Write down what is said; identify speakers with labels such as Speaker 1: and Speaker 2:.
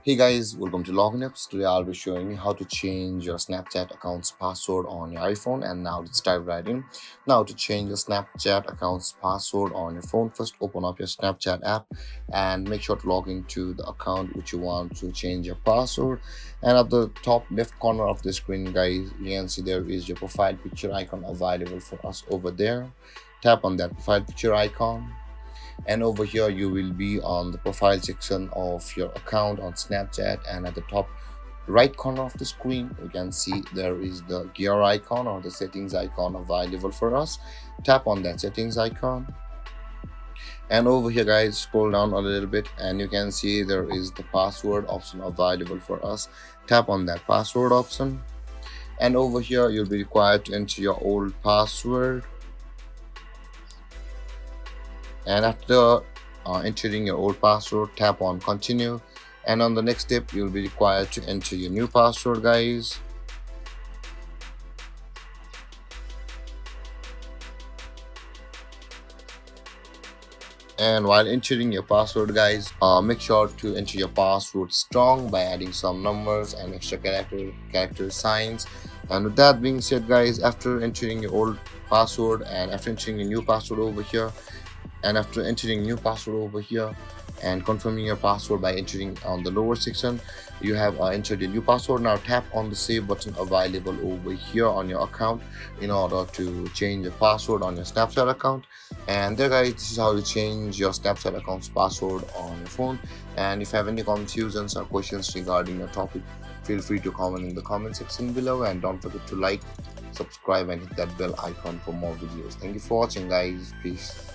Speaker 1: Hey guys, welcome to Login Apps. Today I'll be showing you how to change your Snapchat account's password on your iPhone. And now let's dive right in. Now to change your Snapchat account's password on your phone, first open up your Snapchat app and make sure to log into the account which you want to change your password. And at the top left corner of the screen, guys, you can see there is your profile picture icon available for us over there. Tap on that profile picture icon, and over here you will be on the profile section of your account on Snapchat, and at the top right corner of the screen you can see there is the gear icon or the settings icon available for us. Tap on that settings icon, and over here guys, scroll down a little bit and you can see there is the password option available for us. Tap on that password option, and over here you'll be required to enter your old password. And after entering your old password, tap on continue, and on the next step you'll be required to enter your new password, guys. And while entering your password, guys, make sure to enter your password strong by adding some numbers and extra character signs. And with that being said, guys, after entering your old password and after entering your new password over here, and confirming your password by entering on the lower section, you have entered your new password. Now tap on the save button available over here on your account in order to change the password on your Snapchat account. And there guys, this is how you change your Snapchat account's password on your phone. And if you have any confusions or questions regarding your topic, feel free to comment in the comment section below, and don't forget to like, subscribe and hit that bell icon for more videos. Thank you for watching, guys. Peace.